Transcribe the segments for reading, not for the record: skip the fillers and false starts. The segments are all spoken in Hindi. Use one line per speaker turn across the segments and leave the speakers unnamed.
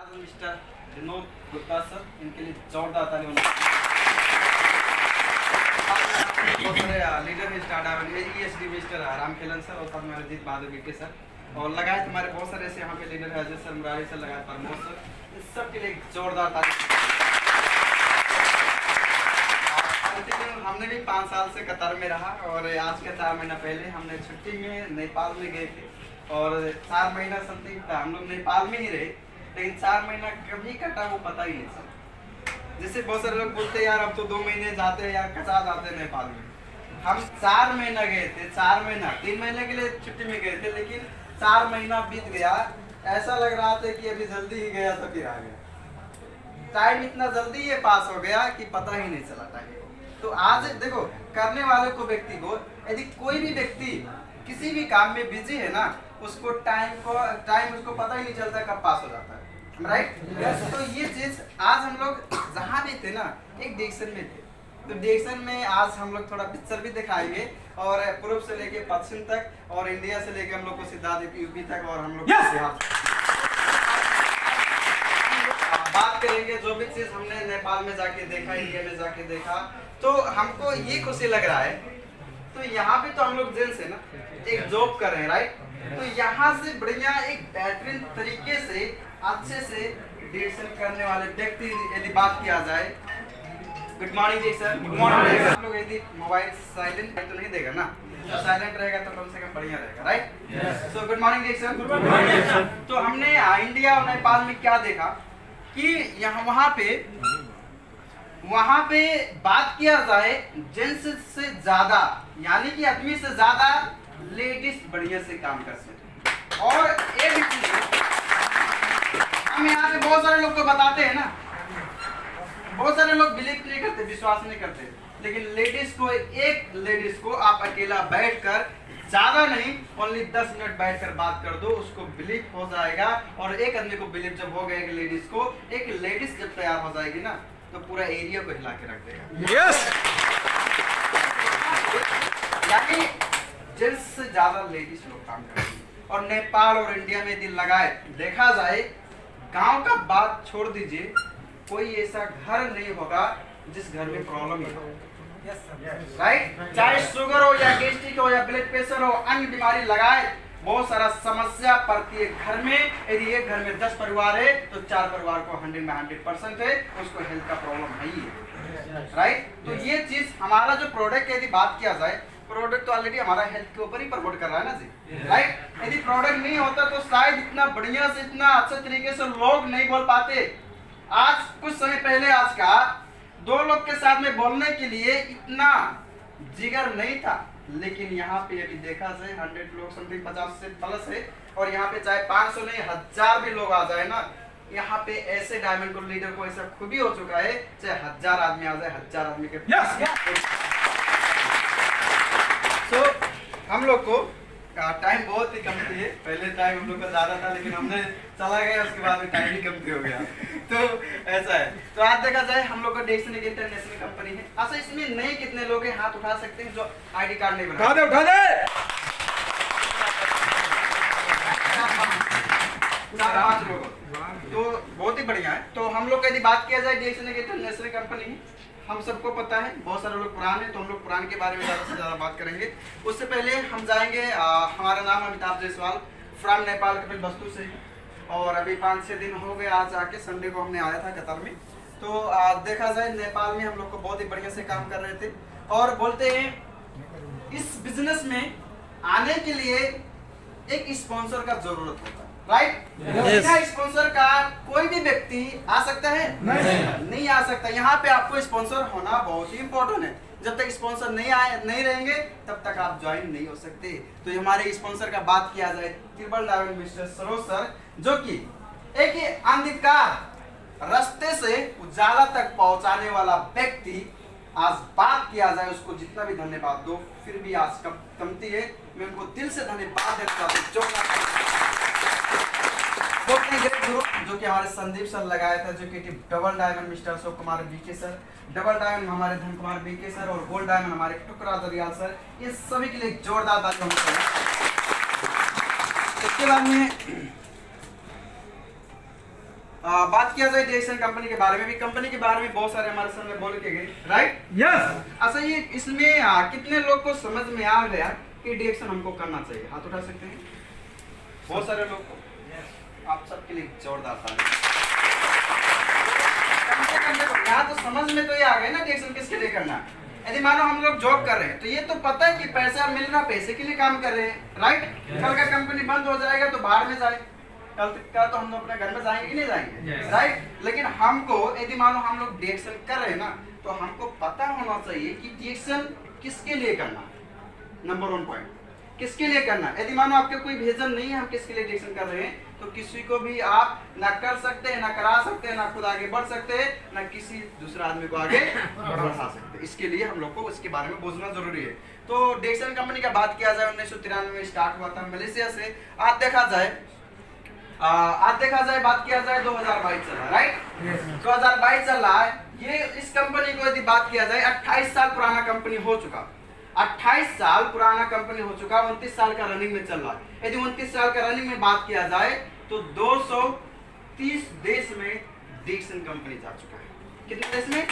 मिस्टर विनोद गुप्ता सर, इनके लिए जोरदार ताली होना लीडर है startup ESD mister Ramkhelan sir और साथ में अजीत बहादुर बीके सर और लगाए हमारे बहुत सारे ऐसे यहाँ पे लीडर है अजय सर, मुरारी सर, लगाए प्रमोद सर, इन सब के लिए जोरदार ताली। हमने भी 5 साल से कतार में रहा और आज के 4 महीना पहले हमने छुट्टी में नेपाल में गए थे और 4 महीना समथिंग हम लोग नेपाल में ही रहे, लेकिन 4 महीना कभी कटा वो पता ही नहीं चला। जैसे बहुत सारे लोग बोलते हैं यार अब तो 2 महीने जाते हैं यार, कचा जाते हैं नेपाल में। हम 4 महीना गए थे, 4 महीना 3 महीने के लिए छुट्टी में गए थे, लेकिन 4 महीना बीत गया, ऐसा लग रहा था कि अभी जल्दी ही गया तो फिर आ गया। टाइम इतना जल्दी ये पास हो गया कि पता ही नहीं चला टाइम। तो आज देखो करने वाले को व्यक्ति को यदि कोई भी व्यक्ति किसी भी काम में बिजी है ना, उसको टाइम उसको पता ही नहीं चलता कब पास हो जाता है, राइट? तो ये चीज आज हम लोग जहाँ भी थे ना एक डिरेक्शन में थे, तो डिरेक्शन में आज हम लोग थोड़ा पिक्चर भी दिखाएंगे और पूर्व से लेके पश्चिम तक और इंडिया से लेके हम लोग को सीधा यूपी तक और हम लोग बात करेंगे जो भी चीज हमने नेपाल में जाके देखा, इंडिया में जाके देखा, तो हमको ये खुशी लग रहा है। तो यहाँ पे तो हम लोग जेल से ना एक जॉब कर रहे हैं, राइट? तो यहाँ से बढ़िया एक बेहतरीन तरीके से अच्छे से डिरेक्शन करने वाले व्यक्ति यदि बात किया जाए। गुड मॉर्निंग जी सर। Good morning. आप लोग यदि मोबाइल साइलेंट तो नहीं देगा ना, तो साइलेंट रहेगा तो कम से कम बढ़िया रहेगा, राइट? सो गुड मॉर्निंग जी सर। Good morning sir. तो हमने इंडिया और नेपाल में क्या देखा कि यहाँ वहाँ पे बात किया जाए जेंट्स से ज्यादा यानी कि आदमी से ज्यादा लेडीज बढ़िया से काम कर सकते। और एक चीज हम यहाँ पे बहुत सारे लोग को बताते हैं ना, बहुत सारे लोग बिलीव नहीं करते, विश्वास नहीं करते, लेकिन एक लेडीज को आप अकेला बैठकर ज्यादा नहीं ओनली 10 मिनट बैठकर बात कर दो, उसको बिलीव हो जाएगा। और एक आदमी को बिलीव जब हो गया एक लेडीज जब तैयार हो जाएगी ना, तो पूरा एरिया को हिला के रख देगा। यस। यानी जेंट्स से ज्यादा लेडीज लोग काम करेंगे। और नेपाल और इंडिया में यदि लगाए देखा जाए, गांव का बात छोड़ दीजिए, कोई ऐसा घर नहीं होगा जिस घर में प्रॉब्लम ही हो, राइट? चाहे शुगर हो या गैस्ट्रिक हो या ब्लड प्रेशर हो, अन्य बीमारी लगाए, बहुत सारा समस्या पड़ती है घर में। यदि एक घर में 10 परिवार है तो 4 परिवार को 100 में 100% है, उसको हेल्थ का प्रॉब्लम है ही है, राइट? तो ये चीज हमारा जो प्रोडक्ट यदि बात किया जाए, प्रोडक्ट तो ऑलरेडी हमारा हेल्थ के ऊपर ही प्रमोट कर रहा है ना जी, राइट? यदि प्रोडक्ट नहीं होता तो शायद इतना बढ़िया से इतना अच्छे तरीके से लोग नहीं बोल पाते। आज कुछ समय पहले आज का 2 लोग के साथ में बोलने के लिए इतना जिगर नहीं था, लेकिन यहाँ पे यदि देखा जाए 100 लोग समथिंग 50 से प्लस है, और यहाँ पे चाहे 500 नहीं 1000 भी लोग आ जाए ना, यहाँ पे ऐसे डायमंड को लीडर को ऐसा खूबी हो चुका है, चाहे 1000 आदमी आ जाए, 1000 आदमी के तो हम लोग को टाइम बहुत ही कम थी। पहले टाइम हम लोग का ज्यादा था, लेकिन हमने चला गया उसके बाद में टाइम ही कम हो गया। तो ऐसा है। तो आज देखा जाए हम लोग का डिरेक्शन एक इंटरनेशनल कंपनी है। अच्छा, इसमें नए कितने लोग हैं, हाथ उठा सकते हैं जो आईडी कार्ड नहीं बना? उठा दे। 4-5 लोग, तो बहुत ही बढ़िया है। तो हम लोग का यदि बात किया जाए, डिरेक्शन एक इंटरनेशनल कंपनी है, हम सबको पता है, बहुत सारे लोग पुराने हैं, तो हम लोग पुराने के बारे में ज़्यादा से ज़्यादा बात करेंगे। उससे पहले हम जाएंगे, हमारा नाम अमिताभ जायसवाल, फ्रॉम नेपाल कपिलवस्तु से, और अभी 5-6 दिन हो गए, आज आके संडे को हमने आया था कतर में। तो देखा जाए नेपाल में हम लोग को बहुत ही बढ़िया से काम कर रहे थे, और बोलते हैं इस बिजनेस में आने के लिए एक स्पॉन्सर का जरूरत होता है, राइट? बिना स्पॉन्सर का कोई भी व्यक्ति आ सकता है? नहीं आ सकता। यहाँ पे आपको स्पॉन्सर होना बहुत ही इंपॉर्टेंट है। जब तक स्पॉन्सर नहीं रहेंगे तब तक आप ज्वाइन नहीं हो सकते। तो हमारे स्पॉन्सर का बात किया जाए, triple diamond mister Saroj sir, जो कि एक अंधकार रास्ते से उजाला तक पहुंचाने वाला व्यक्ति। आज बात किया जाए उसको जितना भी धन्यवाद दो फिर भी आज कमती है। मैं उनको दिल से धन्यवाद देता हूँ। जो कि हमारे संदीप सर लगाए थे, जो कि double diamond mister Ashok Kumar BK sir, double diamond हमारे धन कुमार बीके सर, और गोल्ड डायमंड हमारे टुकड़ा दरियाल सर, ये सभी के लिए जोरदार ताली होनी चाहिए। इसके बाद में बात किया जाए डिएक्शन कंपनी के बारे में भी, कंपनी के बारे में बहुत सारे हमारे सामने बोल के गए, राइट?
यस।
अच्छा, ये इसमें कितने लोग को समझ में आ गया कि डिएक्शन हमको करना चाहिए? हाथ उठा सकते हैं? बहुत सारे लोग को। आप सबके लिए जोरदार ताली। कम से कम देखो, यहाँ तो समझ में तो ये आ गया ना डिएक्शन किसके लिए करना। यदि मानो हम लोग जॉब कर रहे हैं तो ये तो पता है कि पैसा मिल रहा, पैसे के लिए काम कर रहे हैं, राइट? कल का कंपनी बंद हो जाएगा तो बाहर में जाए, कल का तो हम लोग अपने घर में जाएंगे कि नहीं जाएंगे, राइट? लेकिन हमको यदि मानो हम लोग डिएक्शन कर रहे हैं ना, तो हमको पता होना चाहिए कि डिएक्शन किसके लिए करना। नंबर 1 पॉइंट, किसके लिए करना। यदि मानो आपके कोई विजन नहीं है हम किसके लिए डिएक्शन कर रहे हैं, तो किसी को भी आप ना कर सकते हैं, ना करा सकते हैं, ना खुद आगे बढ़ सकते हैं, ना किसी दूसरे आदमी को आगे बढ़ा सकते हैं। इसके लिए हम लोग को इसके बारे में बुझना जरूरी है। तो डिएक्शन कंपनी का बात किया जाए 1993 में स्टार्ट हुआ था मलेशिया से। आज देखा जाए बात किया जाए 2022 चल रहा, राइट? 2022 चल रहा है। ये इस कंपनी को यदि बात किया जाए 28 साल पुराना कंपनी हो चुका, 28 साल पुराना कंपनी हो चुका, 29 साल का रनिंग में चल रहा है। यदि 29 साल का रनिंग में बात किया जाए तो 230 देश में डिएक्शन कंपनी जा चुका है। कितने देश में?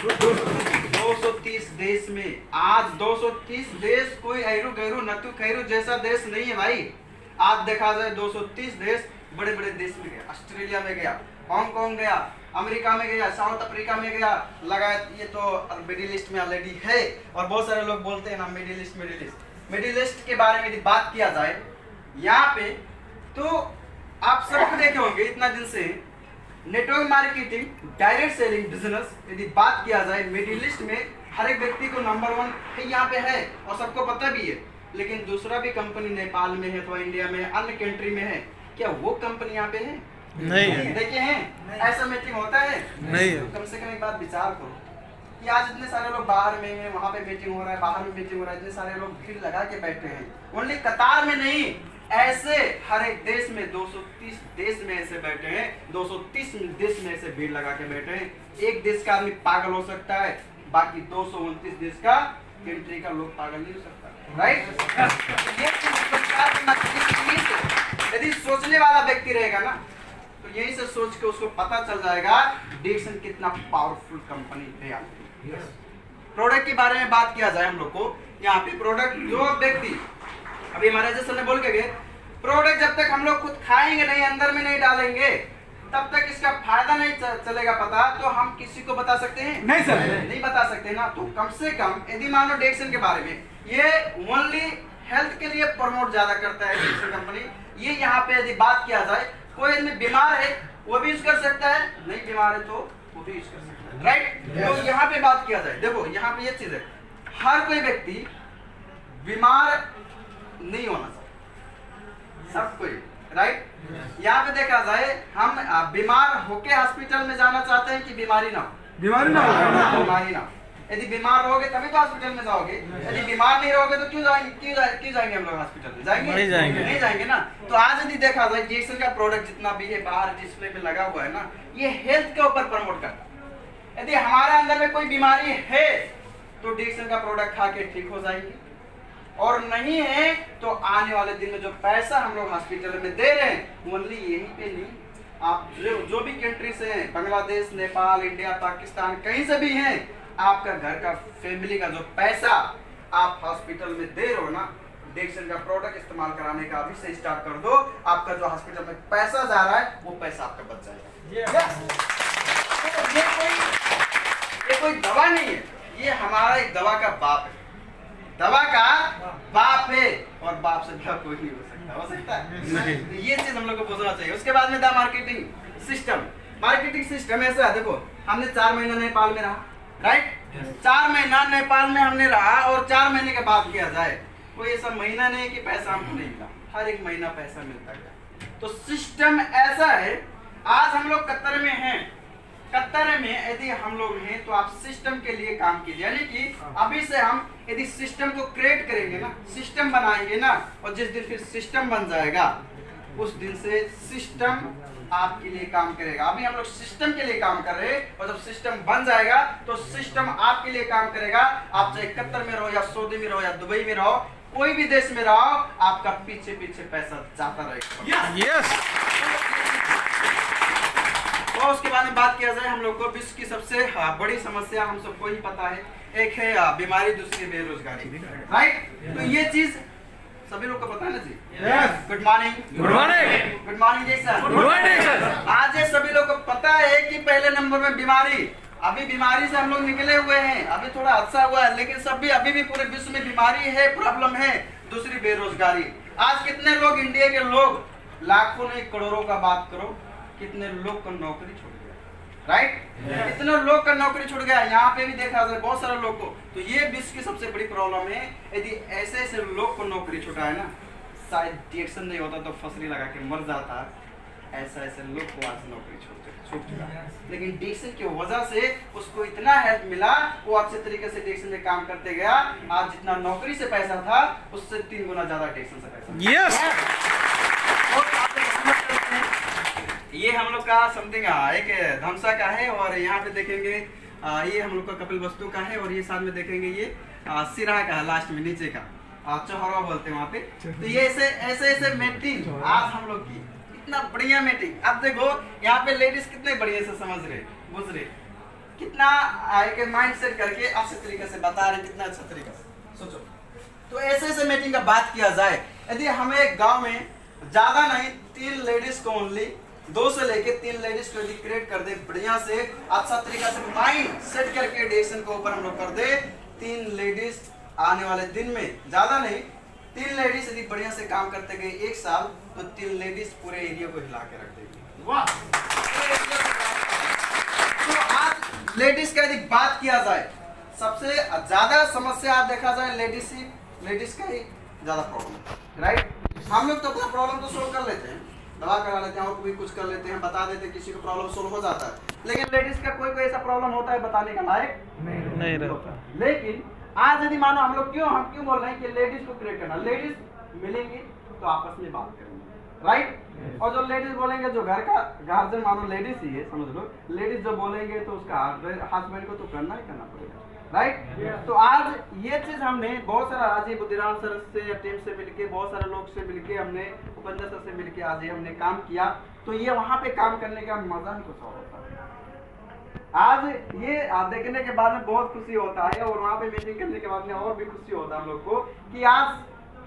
230 देश में। आज 230 देश कोई ऐरू गैरू नतु खैरू जैसा देश नहीं है भाई। आज देखा जाए 230 देश, बड़े बड़े देश में गया, ऑस्ट्रेलिया में गया, हांगकांग गया, अमेरिका में गया, साउथ अफ्रीका में गया, लगाया। ये तो मिडिल ईस्ट में ऑलरेडी है। और बहुत सारे लोग बोलते हैं ना मिडिल ईस्ट के बारे में बात किया जाए यहाँ पे, तो आप सबको देखे होंगे इतना दिन से network marketing, direct selling business यदि बात किया जाए मिडिल ईस्ट में हर एक व्यक्ति को नंबर 1 यहाँ पे है और सबको पता भी है। लेकिन दूसरा भी कंपनी नेपाल में है अथवा इंडिया में, अन्य कंट्री में है, क्या वो कंपनी यहाँ पे है? नहीं है। देखे हैं ऐसा मीटिंग होता है? नहीं है। तो कम से कम एक बात विचार करो कि आज इतने सारे लोग बाहर में हैं, वहाँ पे मीटिंग हो रहा है, बाहर में मीटिंग हो रहा है, इतने सारे लोग भीड़ लगा के बैठे हैं, ओनली कतार में नहीं, ऐसे हर एक देश में 230 देश में ऐसे बैठे हैं, 230 देश में ऐसे भीड़ लगा के बैठे हैं। एक देश का आदमी पागल हो सकता है, बाकी 229 देश का कंट्री का लोग पागल नहीं हो सकता, राइट? यदि सोचने वाला व्यक्ति रहेगा ना, तो यही से सोच के उसको पता चल जाएगा डिएक्शन कितना पावरफुल कंपनी है। यहाँ प्रोडक्ट के बारे में बात किया जाए हम लोग को, यहाँ पे प्रोडक्ट जो व्यक्ति अभी हमारे जैसे ने बोल के गए, प्रोडक्ट जब तक हम लोग खुद खाएंगे नहीं, अंदर में नहीं डालेंगे, तब तक इसका फायदा नहीं चलेगा पता। तो हम किसी को बता सकते हैं? नहीं सर, नहीं बता सकते ना। तो कम से कम यदि मानो डिएक्शन के बारे में, ये ओनली हेल्थ के लिए प्रमोट ज्यादा करता है डिएक्शन कंपनी। ये यहाँ पे यदि बात किया जाए, कोई आदमी बीमार है वो भी यूज कर सकता है, नहीं बीमार है तो वो भी यूज कर सकता है, राइट? तो यहाँ पे बात किया जाए, देखो यहाँ पे ये चीज है, हर कोई व्यक्ति बीमार नहीं होना चाहिए, सब कोई, राइट? यहाँ पे देखा जाए हम बीमार होके हॉस्पिटल में जाना चाहते हैं कि बीमारी ना हो, बीमारी ना हो। यदि बीमार रहोगे तभी तो हॉस्पिटल में जाओगे, यदि बीमार नहीं रहोगे तो क्यों जाएंगे हम लोग हॉस्पिटल में? जाएंगे? नहीं जाएंगे ना। तो आज यदि देखा जाए डिएक्शन का प्रोडक्ट जितना भी है बाहर डिस्प्ले में लगा हुआ है ना, ये हेल्थ के ऊपर प्रमोट करता है। यदि हमारे अंदर में कोई बीमारी है तो डिएक्शन का प्रोडक्ट खा के ठीक हो जाएंगे, और नहीं है तो आने वाले दिन में जो पैसा हम लोग हॉस्पिटल में दे रहे हैं, ओनली यहीं पे नहीं, आप जो भी कंट्री से हैं, बांग्लादेश, नेपाल, इंडिया, पाकिस्तान, कहीं से भी हैं, आपका घर का फैमिली का जो पैसा आप हॉस्पिटल में दे रहे हो ना, डिएक्शन का प्रोडक्ट इस्तेमाल कराने का अभी से स्टार्ट कर दो, आपका जो हॉस्पिटल में पैसा जा रहा है वो पैसा आपका बच जाएगा। ये कोई दवा नहीं है, ये हमारा एक दवा का बाप है, दवा का बाप है, और बाप से बड़ा कोई नहीं हो सकता है? ये चीज हम लोग को पूछना चाहिए। उसके बाद में था मार्केटिंग सिस्टम ऐसा है, देखो हमने 4 महीना नेपाल में रहा, राइट? 4 महीना नेपाल में हमने रहा, और 4 महीने के बाद किया जाए, कोई ऐसा महीना नहीं कि पैसा हमको नहीं मिला, हर एक महीना पैसा मिलता है। तो सिस्टम ऐसा है, आज हम लोग कतर में हैं, कतर में यदि हम लोग हैं तो आप सिस्टम के लिए काम कीजिए, यानी कि अभी से हम यदि सिस्टम को क्रिएट करेंगे ना, सिस्टम बनाएंगे ना, और जिस दिन फिर सिस्टम बन जाएगा उस दिन से सिस्टम आपके लिए काम करेगा। अभी हम लोग सिस्टम के लिए काम कर रहे हैं, और जब सिस्टम बन जाएगा तो सिस्टम आपके लिए काम करेगा। आप चाहे कतर में रहो, या सऊदी में रहो, या दुबई में रहो, कोई भी देश में रहो, आपका पीछे पीछे पैसा जाता रहेगा। और उसके बाद में बात किया जाए हम लोग को विश्व की सबसे बड़ी समस्या हम सबको ही पता है, एक है बीमारी, दूसरी बेरोजगारी, राइट। तो ये चीज सभी लोग को पता है ना जी। Good morning.
Good morning.
Good morning जी सर।
Good morning sir.
आज ये सभी लोग को पता है कि पहले नंबर में बीमारी, अभी बीमारी से हम लोग निकले हुए हैं, अभी थोड़ा अच्छा हुआ है, लेकिन सभी अभी भी पूरे विश्व में बीमारी है, प्रॉब्लम है। दूसरी बेरोजगारी। आज कितने लोग, इंडिया के लोग, लाखों नहीं करोड़ों का बात करो, कितने लोग को नौकरी छूट गया, राइट। कितने लोग का नौकरी छूट गया, यहाँ पे भी देखा जाए बहुत सारे लोग को। तो ये विश्व की सबसे बड़ी प्रॉब्लम है। यदि ऐसे ऐसे लोग को नौकरी छूटा है ना, शायद डिएक्शन नहीं होता तो फसरी लगा के मर जाता, ऐसा ऐसे लोग को आज नौकरी छूट चुका है। लेकिन डिएक्शन की वजह से उसको इतना हेल्प मिला, वो अच्छे तरीके से डिएक्शन में काम करते गया। आज जितना नौकरी से पैसा था उससे 3 गुना ज्यादा डिएक्शन से पैसा।
यस।
ये हम लोग का समथिंग एक धमसा का है, और यहाँ पे देखेंगे ये हम लोग का कपिल वस्तु का है, और ये साथ में देखेंगे ये सिरा का है, लास्ट में नीचे का चौहरवा बोलते हैं वहाँ पे। तो ये ऐसे मीटिंग आज हम लोग की इतना बढ़िया मीटिंग। अब देखो यहाँ पे लेडीज कितने बढ़िया से समझ रहे, बुझ रहे, कितना एक माइंड सेट करके अच्छे तरीके से बता रहे, कितना अच्छा तरीका से सोचो। तो ऐसे मीटिंग का बात किया जाए, यदि हमें एक गाँव में ज्यादा नहीं 3 लेडीज को ओनली 2 से लेके 3 लेडीज को यदि क्रिएट कर दे बढ़िया से, अच्छा तरीका से माइंड सेट करके डिएक्शन के ऊपर हम लोग कर दे, 3 लेडीज आने वाले दिन में, ज्यादा नहीं 3 लेडीज यदि बढ़िया से काम करते गए 1 साल, तो 3 लेडीज पूरे एरिया को हिला के रख देगी। वाह। तो आज लेडीज का यदि बात किया जाए, सबसे ज्यादा समस्या आप देखा जाए लेडीज का ही ज्यादा प्रॉब्लम है, राइट। हम लोग तो अपना प्रॉब्लम तो सोल्व कर लेते हैं, दवा करा लेते हैं और भी कुछ कर लेते हैं, बता देते हैं, किसी को प्रॉब्लम सोल्व हो जाता है। लेकिन लेडीज का कोई ऐसा प्रॉब्लम होता है बताने का लायक नहीं रहता। लेकिन आज यदि मानो हम क्यों बोल रहे हैं कि लेडीज को क्रिएट करना, लेडीज मिलेंगी तो आपस में बात करेंगे, राइट। और जो लेडीज बोलेंगे, जो घर का गार्जियन मानो लेडीज ही है, समझ लो, लेडीज जो बोलेंगे तो उसका हस्बैंड को तो करना ही करना पड़ेगा, राइट। तो आज ये चीज हमने बहुत सारा, आज ये बुद्धिराम सर से टीम से मिलके, बहुत सारे लोग से मिलके, हमने उपेंद्र सर से मिलके आज ये हमने काम किया। तो ये वहाँ पे काम करने का मजा ही कुछ और होता है। आज ये देखने के बाद में बहुत खुशी होता है, और वहाँ पे मीटिंग करने के बाद में और भी खुशी होता है हम लोग को कि आज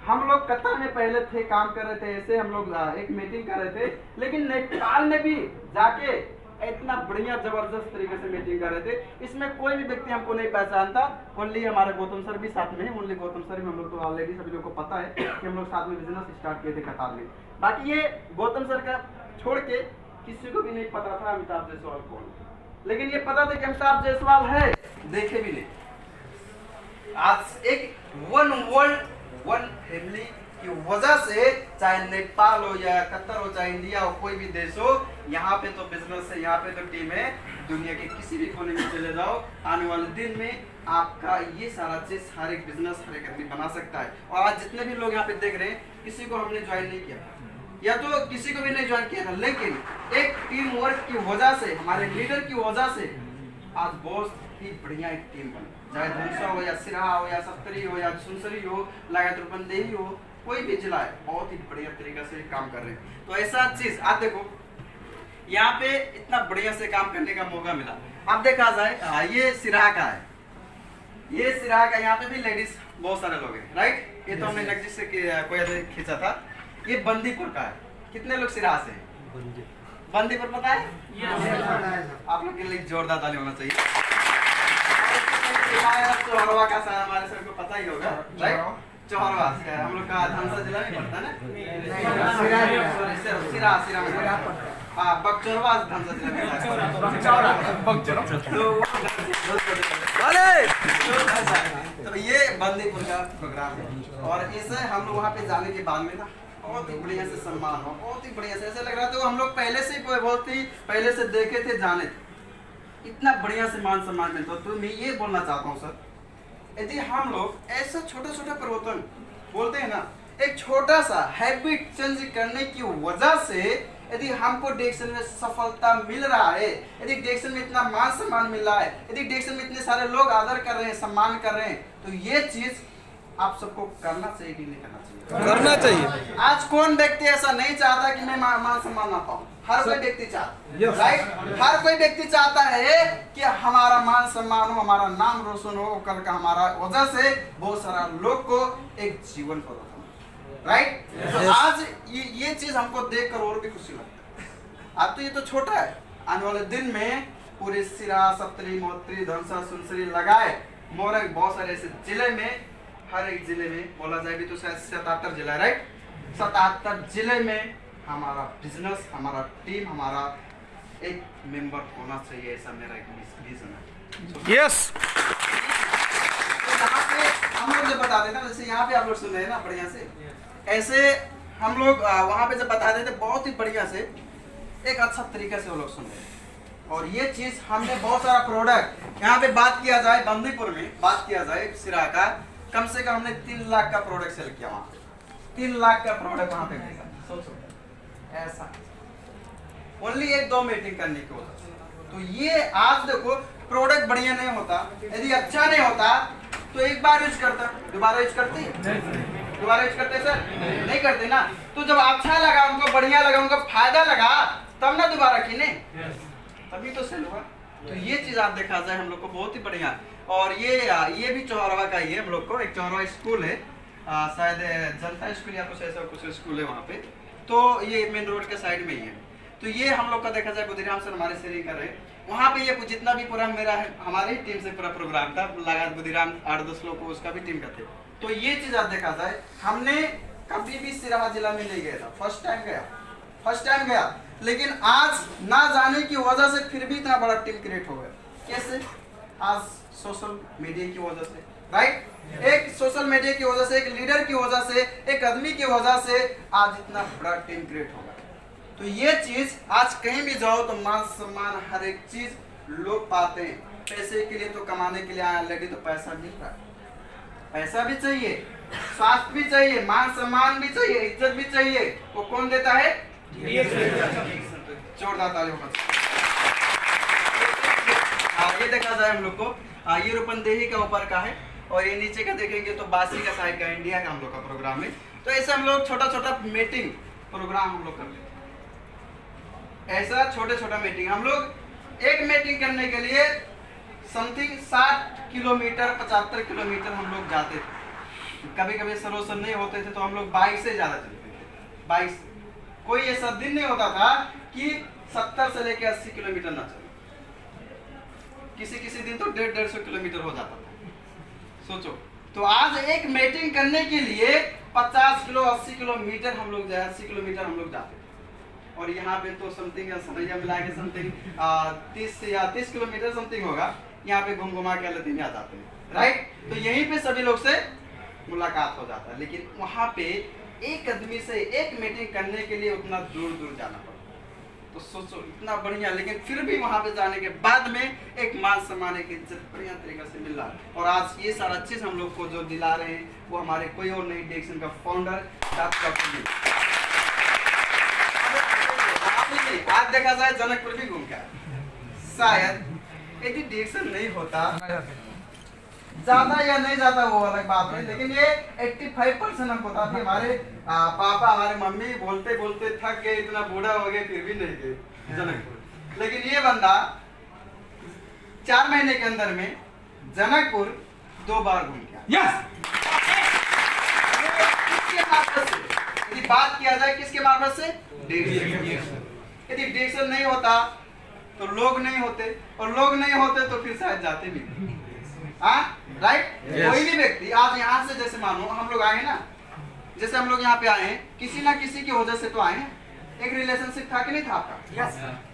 हम लोग कतर में पहले थे, काम कर रहे थे, ऐसे हम लोग एक मीटिंग कर रहे थे, लेकिन नेपाल में भी जाके इतना बढ़िया जबरदस्त तरीके से मीटिंग कर रहे थे। इसमें कोई भी व्यक्ति हमको नहीं पहचानता, ओनली हमारे गौतम सर भी साथ में है, ओनली गौतम सर भी, हम लोग तो ऑलरेडी सभी लोग को पता है कि हम लोग साथ में बिजनेस स्टार्ट किए थे कतार में। बाकी ये गौतम सर का छोड़ के किसी को भी नहीं पता था अमिताभ जायसवाल कौन, लेकिन ये पता था कि अमिताभ जायसवाल है, देखे भी नहीं। आज एक वन वर्ल्ड वन फैमिली की वजह से, चाहे नेपाल हो या कतर हो, चाहे इंडिया हो, कोई भी देश हो, यहाँ पे तो बिजनेस है, यहाँ पे तो टीम है। दुनिया के किसी भी कोने में चले जाओ, आने वाले दिन में आपका ये सारा चीज, हर एक बिजनेस हर एक आदमी बना सकता है। और आज जितने भी लोग यहाँ पे देख रहे हैं, किसी को हमने ज्वाइन नहीं किया था, या तो किसी को भी नहीं ज्वाइन किया था, लेकिन एक टीम वर्क की वजह से, हमारे लीडर की वजह से आज बहुत ही बढ़िया एक टीम बनी। चाहे धनसा हो या सिराहा हो या सप्तरी हो या सुनसरी हो, लगातार रूपंदेही हो, कोई भी जिला है, बहुत ही बढ़िया तरीके से काम कर रहे हैं। तो ऐसा चीज आप देखो, यहाँ पे इतना बढ़िया से काम करने का मौका मिला। अब देखा जाए ये सिराहा का है, ये सिराहा का, यहाँ पे भी लेडीज बहुत सारे लोग हैं, राइट। ये तो हमने नजदीक से कोई खींचा था। ये बंदीपुर का है, कितने लोग सिराहा से हैं? बंदीपुर पता है? आप लोग के लिए जोरदार ताली होना चाहिए। चौहरवा का हमारे सर को पता ही होगा, राइट। चौहरवा हम लोग का धनसा जिला में पड़ता है ना, सिरा हाँ, बकचौरवा धनसा जिला में। तो ये बंदीपुर का प्रोग्राम है, और इसे हम लोग वहाँ पे जाने के बाद में ना बहुत ही बढ़िया से सम्मान हो, बहुत ही बढ़िया से ऐसा लग रहा था हम लोग पहले से बहुत ही पहले से देखे थे, जाने थे, इतना बढ़िया से मान सम्मान मिलता। तो मैं ये बोलना चाहता हूँ सर, यदि हम लोग ऐसा छोटा छोटा परिवर्तन बोलते हैं ना, एक छोटा सा हैबिट चेंज करने की वजह से यदि हमको डिएक्शन में सफलता मिल रहा है, यदि डिएक्शन में इतना मान सम्मान मिल रहा है, यदि डिएक्शन में इतने सारे लोग आदर कर रहे हैं, सम्मान कर रहे हैं, तो ये चीज आप सबको करना चाहिए कि नहीं करना चाहिए?
करना चाहिए।
आज कौन व्यक्ति ऐसा नहीं चाहता कि मैं मान सम्मान ना पाऊं? हर कोई व्यक्ति चाहता है, राइट? हर कोई व्यक्ति चाहता है कि हमारा मान सम्मान हो, हमारा नाम रोशन हो, कल का हमारा वजह से बहुत सारा लोग को एक जीवन पर होता, राइट? तो आज ये चीज हमको देखकर और भी खुशी लगता है। अब तो ये तो छोटा है, आने वाले दिन में पूरे सिरा, सप्तरी, मोत्री, धनसा, सुनसरी लगाए मोरंग बहुत सारे ऐसे जिले में, हर एक जिले में बोला जाए भी तो शायद 77 जिला, राइट? 77 जिले में हमारा बिजनेस, हमारा टीम, हमारा एक मेंबर होना चाहिए, ऐसा मेरा एक विजन है।
यस।
तो यहाँ पे हम लोग जब बता देते हैं, जैसे यहाँ पे आप लोग सुन रहे हैं ना बढ़िया से, ऐसे हम लोग वहाँ पे जब बता देते बहुत ही बढ़िया से एक अच्छा तरीके से वो लोग सुन रहे हैं। और ये चीज हमने बहुत सारा प्रोडक्ट यहाँ पे बात किया जाए, बंदीपुर में बात किया जाए सिरा का, कम से कम हमने 3 लाख का प्रोडक्ट सेल किया वहाँ पे, 3 लाख का प्रोडक्ट वहाँ पे भेजा। सोचो ऐसा ओनली 1-2 मीटिंग करने की वजह से। तो ये आज देखो प्रोडक्ट बढ़िया नहीं होता, यदि अच्छा नहीं होता तो एक बार यूज करता, दोबारा यूज करते, दोबारा यूज करते सर नहीं करते ना। तो जब अच्छा लगा उनको, बढ़िया लगा उनको, फायदा लगा, तब ना दोबारा किने, तभी तो सेल हुआ। तो ये चीज आप देखा जाए हम लोग को बहुत ही बढ़िया। और ये भी चौराहा का ही है हम लोग को, एक चौराहा स्कूल है, शायद जनता स्कूल या कुछ ऐसा कुछ स्कूल है वहाँ पे, तो ये मेन रोड के साइड में ही है। तो ये हम लोग का देखा जाए बुधिराम सर हमारे से कर रहे, वहाँ पे ये जितना भी पूरा मेरा है, हमारी टीम से पूरा प्रोग्राम था, लगा बुधिराम 8-10 लोग को उसका भी टीम का थे। तो ये चीज आप देखा जाए, हमने कभी भी सिराहा जिला में नहीं गया था, फर्स्ट टाइम गया, लेकिन आज ना जाने की वजह से फिर भी इतना बड़ा टीम क्रिएट हो गया। कैसे? आज सोशल मीडिया की वजह से, राइट? एक सोशल मीडिया की वजह से, एक लीडर की वजह से, एक आदमी की वजह से आज इतना बड़ा टीम क्रिएट हो गया। तो ये चीज आज कहीं भी जाओ तो मान सम्मान हर एक चीज लोग पाते हैं। पैसे के लिए तो कमाने के लिए आया, लेकिन तो पैसा मिल रहा है, पैसा भी चाहिए, स्वास्थ्य भी चाहिए, मान सम्मान भी चाहिए, इज्जत भी चाहिए। वो कौन देता है? जोरदार ताली होगा। ये देखा जाए हम लोग को, ये रूपंदेही का ऊपर का है, और ये नीचे का देखेंगे तो बासी का साइड का इंडिया का हम लोग का प्रोग्राम है। तो ऐसे हम लोग छोटा मीटिंग प्रोग्राम हम लोग कर लेते हैं। ऐसा छोटा मीटिंग हम लोग, एक मीटिंग करने के लिए समथिंग 60 किलोमीटर 75 किलोमीटर हम लोग जाते थे। कभी कभी सरोसन नहीं होते थे तो हम लोग बाइक से ज्यादा चलते थे, बाइक से। कोई ऐसा दिन नहीं होता था कि 70 से लेकर 80 किलोमीटर ना चले, किसी दिन तो 150-150 किलोमीटर हो जाता था। सोचो, तो आज एक मीटिंग करने के लिए 50 किलो 80 किलोमीटर हम लोग जाए, 80 किलोमीटर हम लोग जाते थे। और यहाँ पे तो समथिंग समैया मिला के समथिंग 30 किलोमीटर समथिंग होगा, यहाँ पे घुमा के अलग दिन आ जाते हैं, राइट? तो यहीं पे सभी लोग से मुलाकात हो जाता है। लेकिन वहाँ पे एक आदमी से एक मीटिंग करने के लिए उतना दूर जाना पड़ता। तो सोचो इतना बढ़िया, लेकिन फिर भी वहाँ पे जाने के बाद में एक मान सम्मान, एक इज्जत बढ़िया तरीके से मिल रहा है। और आज ये सारा चीज हम लोग को जो दिला रहे हैं वो हमारे कोई और नहीं, डिएक्शन का फाउंडर आज देखा जाए जनकपुर भी घूम के शायद यदि डिएक्शन नहीं होता, ज्यादा या नहीं ज्यादा वो अलग बात है, लेकिन ये 85% हमको था कि हमारे पापा हमारे मम्मी बोलते बोलते थक गए, इतना बूढ़ा हो गए फिर भी नहीं गए जनकपुर। लेकिन ये बंदा 4 महीने के अंदर में जनकपुर 2 बार घूम गया। किसके मार्फत से? यदि बात किया जाए किसके मार्फत से? यदि डिएक्शन नहीं होता तो लोग नहीं होते, और लोग नहीं होते तो फिर शायद जाते भी नहीं, राइट? कोई भी व्यक्ति आज यहाँ से, जैसे मानो हम लोग आए ना, जैसे हम लोग यहाँ पे आए हैं, किसी ना किसी की वजह से तो आए हैं। एक रिलेशनशिप था कि नहीं था आपका?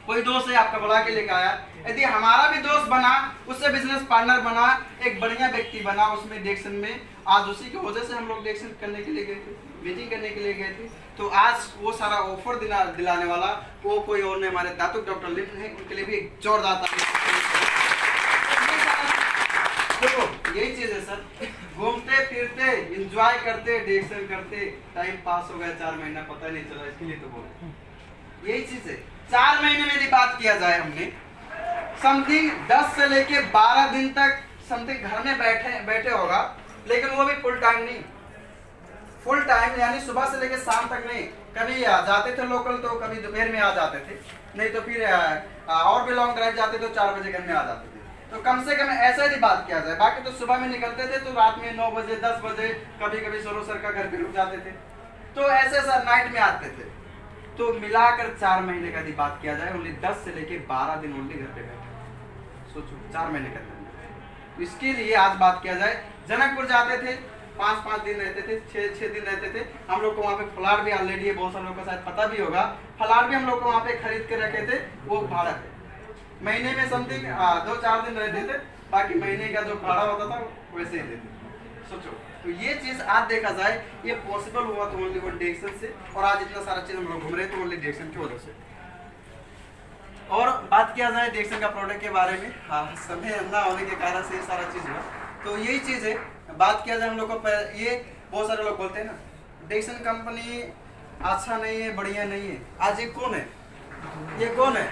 कोई दोस्त है आपका बुला के लेके आया, यदि हमारा भी दोस्त बना, उससे बिजनेस पार्टनर बना, एक बढ़िया व्यक्ति बना उसमें डिएक्शन में, आज उसी की वजह से हम लोग डिएक्शन करने के लिए गए थे, मीटिंग करने के लिए गए थे। तो आज वो सारा ऑफर दिलाने वाला वो कोई और नहीं, हमारे दातुक डॉक्टर लिप्टन है, उनके लिए भी एक जोरदार यही चीज है सर, घूमते फिरते एंजॉय करते डिएक्शन करते टाइम पास हो गया 4 महीना, पता नहीं चला, इसके लिए तो बोल यही चीज है। 4 महीने में यदि बात किया जाए, हमने समथिंग 10 से लेके 12 दिन तक समथिंग घर में बैठे होगा, लेकिन वो भी फुल टाइम नहीं, फुल टाइम यानी सुबह से लेके शाम तक नहीं, कभी जाते थे लोकल तो कभी दोपहर में आ जाते थे, नहीं तो फिर और भी लॉन्ग ड्राइव जाते तो 4 बजे घर में आ जाते थे। तो कम से कम ऐसा ही बात किया जाए। बाकी तो सुबह में निकलते थे तो रात में 9 बजे 10 बजे कभी कभी सरों सर का घर पे रुक जाते थे, तो ऐसे सर नाइट में आते थे। तो मिलाकर 4 महीने का यदि बात किया जाए, ओनली 10 से लेके 12 दिन ओनली घर पे बैठे। सोचो 4 महीने का। तो इसके लिए आज बात किया जाए, जनकपुर जाते थे 5-5 दिन रहते थे, 6-6 दिन रहते थे। हम लोग को वहाँ पे फलार भी ऑलरेडी है, बहुत सारे लोगों को शायद पता भी होगा, फलार भी हम लोग को वहाँ पे खरीद के रखे थे। वो भाड़ा है महीने में समथिंग 2-4 दिन रहते थे, बाकी महीने का जो भाड़ा होता था वैसे ही देते। सोचो, तो ये चीज आज देखा जाए ये पॉसिबल हुआ तो ओनली वन डायरेक्शन से, और आज इतना सारा चीज हम लोग घूम रहे तो ओनली डायरेक्शन की वजह से। और बात किया जाए डायरेक्शन का प्रोडक्ट के बारे में, समय ना होने के कारण से ये सारा चीज हुआ, तो यही चीज है। बात किया जाए हम लोग को, ये बहुत सारे लोग बोलते हैं ना डायरेक्शन कंपनी अच्छा नहीं है, बढ़िया नहीं है। आज ये कौन है? ये कौन है?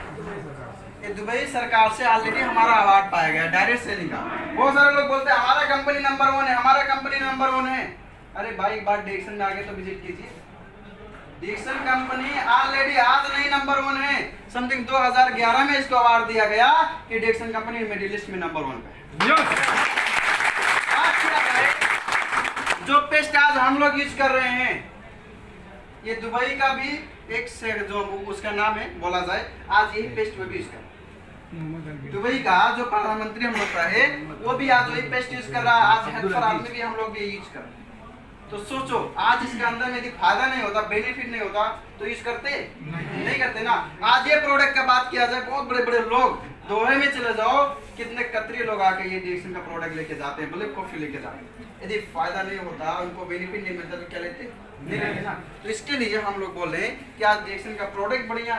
ये दुबई सरकार से ऑलरेडी हमारा अवार्ड पाया गया डायरेक्ट सेलिंग का। बहुत सारे लोग बोलते हैं हमारा कंपनी नंबर 1 है, हमारा कंपनी नंबर 1 है। अरे भाई एक बार डायरेक्शन में आगे तो विजिट कीजिए। डायरेक्शन कंपनी ऑलरेडी आज नहीं नंबर 1 है, समथिंग 2011 में इसको अवार्ड दिया गया कि डायरेक्शन कंपनी मिडिल ईस्ट में नंबर 1 पे है। जो पेस्ट आज हम लोग यूज कर रहे हैं, ये दुबई का भी एक से जो उसका नाम है बोला जाए, आज यही पेस्ट वो भी यूज कर रहा है। दुबई का जो प्रधानमंत्री हम लोग का है वो भी आज वही पेस्ट यूज कर रहा है। आज हेल्थ फॉर आदमी भी हम लोग ये यूज कर रहे हैं। तो सोचो आज इसके अंदर में यदि फायदा नहीं होता, बेनिफिट नहीं होता तो यूज करते नहीं करते ना। आज ये प्रोडक्ट का बात किया जाए, बहुत बड़े बड़े लोग दोहे में चले जाओ, कितने कतरी लोग आके ये डायरेक्शन का प्रोडक्ट लेके जाते हैं, ब्लैक कॉफी लेके जाते हैं। यदि फायदा नहीं होता, उनको बेनिफिट नहीं मिलता तो क्या लेते? नहीं लेते ना। तो इसके लिए हम लोग बोल रहे हैं कि आज डायरेक्शन का प्रोडक्ट बढ़िया,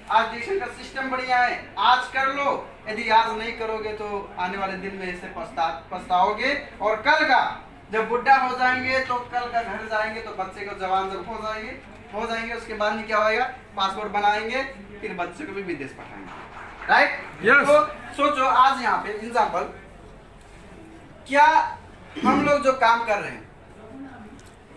आज डायरेक्शन का सिस्टम बढ़िया है, आज कर लो। यदि आज नहीं करोगे तो आने वाले दिन में इससे पछताओगे, और कल का जब बुढ़ा हो जाएंगे तो कल का घर जाएंगे तो बच्चे को जवान जब हो जाएंगे उसके बाद में क्या होगा? पासपोर्ट बनाएंगे, फिर बच्चे को भी विदेश पठाएंगे, राइट?
Yes.
तो सोचो आज यहाँ पे एग्जाम्पल, क्या हम लोग जो काम कर रहे हैं,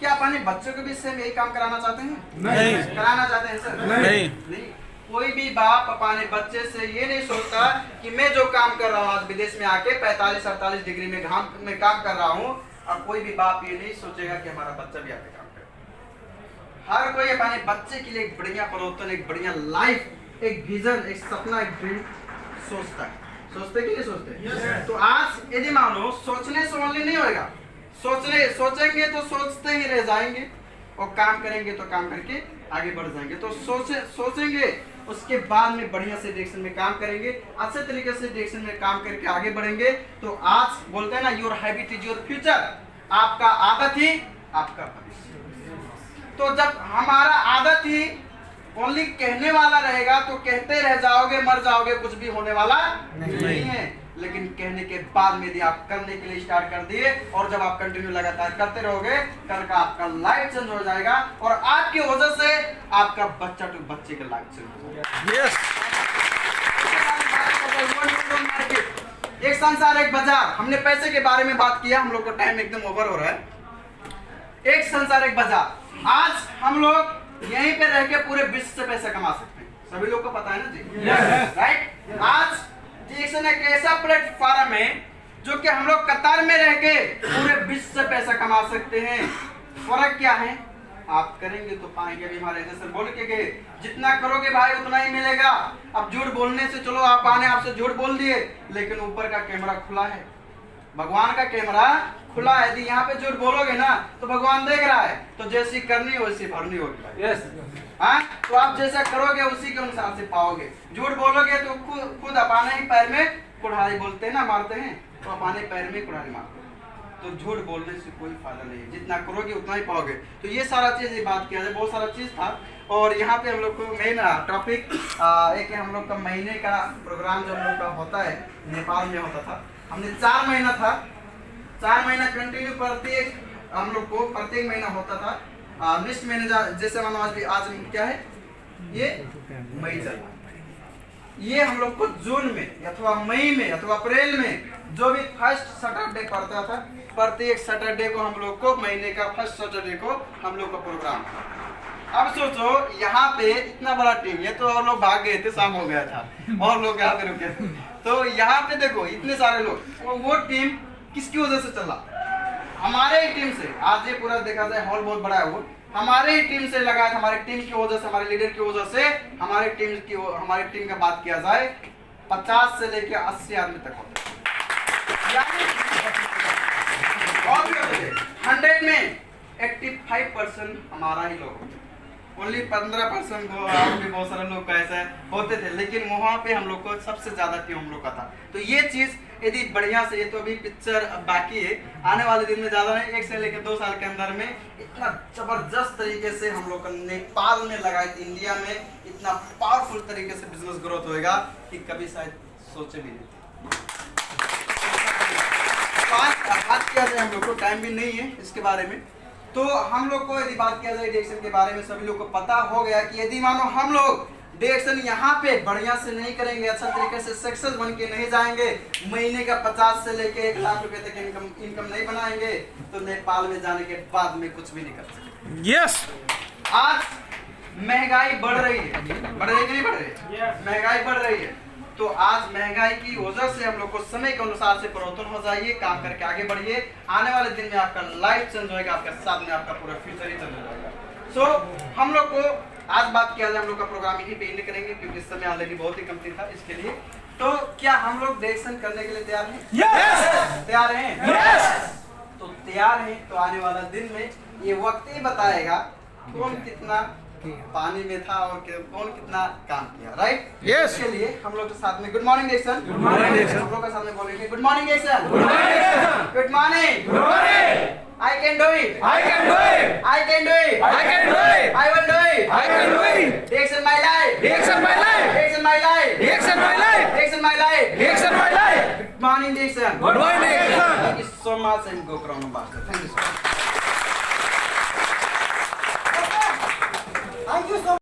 क्या अपने बच्चों को भी सेम यही काम कराना चाहते हैं?
नहीं।
कराना चाहते हैं सर? नहीं। कोई भी बाप अपने बच्चे से ये नहीं सोचता कि मैं जो काम कर रहा हूँ आज विदेश में आके 45-48 डिग्री में घाम में काम कर रहा हूँ, अब कोई भी बाप ये नहीं सोचेगा कि हमारा बच्चा भी आके काम करे। हर कोई अपने बच्चे के लिए एक बढ़िया परिवर्तन, एक बढ़िया लाइफ, एक विजन, एक सपना, एक ड्रीम सोचता है। सोचते कि नहीं सोचते?
yes.
तो आज यदि मानो सोचने से ओनली नहीं होगा, सोचेंगे तो सोचते ही रह जाएंगे, और काम करेंगे तो काम करके आगे बढ़ जाएंगे। तो सोचेंगे उसके बाद में बढ़िया से डायरेक्शन में काम करेंगे, अच्छे तरीके से डायरेक्शन में काम करके आगे बढ़ेंगे। तो आज बोलते हैं ना, your habit is your future, आपका आदत ही आपका भविष्य। तो जब हमारा आदत ही ओनली कहने वाला रहेगा तो कहते रह जाओगे, मर जाओगे, कुछ भी होने वाला नहीं है। लेकिन कहने के बाद में यदि आप करने के लिए स्टार्ट कर दिए, और जब आप कंटिन्यू लगातार करते रहोगे, कल का आपका लाइफ चेंज हो जाएगा, और आपकी वजह से आपका बच्चा टू बच्चे का लाइफ चेंज हो जाएगा। एक संसार एक बाजार, हमने पैसे के बारे में बात किया, हम लोग का टाइम एकदम ओवर हो रहा है। एक संसार एक बाजार, आज हम लोग यहीं पे रह के पूरे विश्व से पैसा कमा सकते हैं, सभी लोग को पता है ना जी? राइट? आज डायरेक्शन एक ऐसा प्लेटफॉर्म है जो कि हम लोग कतार में रह के पूरे विश्व से पैसा कमा सकते हैं। फर्क क्या है? आप करेंगे तो पाएंगे। अभी हमारे जैसे बोल के गए, जितना करोगे भाई उतना ही मिलेगा। अब झूठ बोलने से चलो आप आने आपसे झूठ बोल दिए, लेकिन ऊपर का कैमरा खुला है, भगवान का कैमरा खुला है। यदि यहाँ पे झूठ बोलोगे ना तो भगवान देख रहा है, तो जैसी करनी वैसी भरनी होगी।
यस।
हाँ, तो आप जैसा करोगे उसी के अनुसार से पाओगे। झूठ बोलोगे तो खुद अपने ही पैर में कुल्हाड़ी, बोलते हैं ना, मारते हैं, तो अपने पैर में कुल्हाड़ी मारते हैं। तो झूठ बोलने से कोई फायदा नहीं है, जितना करोगे उतना ही पाओगे। तो ये सारा चीज बात किया जाए, बहुत सारा चीज था। और यहाँ पे हम लोग को मेन टॉपिक एक हम लोग का महीने का प्रोग्राम जो हम लोग का होता है, नेपाल में होता था। हमने 4 महीना था, 4 महीना कंटिन्यू प्रत्येक हम लोग को प्रत्येक महीना होता था। नेक्स्ट महीने जैसे मानो आज क्या है, ये मई चल रहा है। ये हम लोग को जून में अथवा मई में अथवा अप्रैल में जो भी फर्स्ट सैटरडे पड़ता था, प्रत्येक सैटरडे को हम लोग को, महीने का फर्स्ट सैटरडे को हम लोग का प्रोग्राम था। अब सोचो यहाँ पे इतना बड़ा टीम, ये तो और लोग भाग गए थे, शाम हो गया था और लोग यहाँ पे रुके थे। तो यहाँ पे देखो इतने सारे लोग, वो टीम किसकी वजह से चला? हमारे ही टीम से। आज ये पूरा देखा जाए हॉल बहुत बड़ा है, वो हमारे ही टीम से लगा है, हमारे टीम की वजह से, हमारे लीडर की वजह से। हमारी टीम का बात किया जाए 50 से लेकर 80 आदमी तक होते हैं। 100 में 85% हमारा ही लोग होते, ओनली 15% को और भी बहुत सारे लोग का ऐसा होते थे, लेकिन वहाँ पे हम लोग को सबसे ज्यादा टीम हम लोग का था। तो ये चीज यदि बढ़िया से, ये तो अभी पिक्चर बाकी है, आने वाले दिन में ज्यादा नहीं, 1 से लेकर 2 साल के अंदर में इतना जबरदस्त तरीके से हम लोग का नेपाल में लगा, इंडिया में इतना पावरफुल तरीके से बिजनेस ग्रोथ होएगा कि कभी शायद सोचे भी नहीं। बात किया जाए, हम लोग को टाइम भी नहीं है इसके बारे में, तो हम लोग को यदि बात किया जाए डायरेक्शन के बारे में, सभी लोग को पता हो गया कि यदि मानो हम लोग डायरेक्शन यहाँ पे बढ़िया से नहीं करेंगे, अच्छा तरीके से सक्सेस बन के नहीं जाएंगे, महीने का 50 से लेके 1 लाख रुपए तक इनकम नहीं बनाएंगे, तो नेपाल में जाने के बाद में कुछ भी नहीं कर सकते।
यस,
आज महंगाई बढ़ रही है, बढ़ रही कि नहीं बढ़ रही है? महंगाई बढ़ रही है, तो आज महंगाई की वजह से हम लोग को समय के अनुसार से परिवर्तन हो जाइए, काम करके आगे बढ़िए। आने वाले दिन में आपका लाइफ चेंज होएगा, आपके साथ में आपका पूरा फ्यूचर ही चेंज हो जाएगा। सो हम लोग को आज बात किया जाए, हम लोग का प्रोग्राम यही पे एंड करेंगे क्योंकि इस समय ऑलरेडी बहुत ही कंप्लीट था इसके लिए। तो क्या हम लोग डायरेक्शन करने के लिए तैयार हैं?
यस,
तैयार हैं?
यस।
तो तैयार हैं तो आने वाला दिन में ये वक्त ही बताएगा कौन कितना पानी में था और कौन कितना काम किया, राइट?
Yes.
इसके लिए हम लोग के साथ में good morning direction,
good morning direction,
हम लोग के साथ में बोलेंगे good morning direction,
good morning direction,
good morning,
good morning.
I can do it,
I can do it,
I can do it,
I can do it,
I will do it,
I can do it.
direction my life,
Direction my life,
direction my life,
direction my life,
direction my life,
direction my life.
good morning direction,
Good morning, direction.
thank you so much and go Crown Master, thank you so much.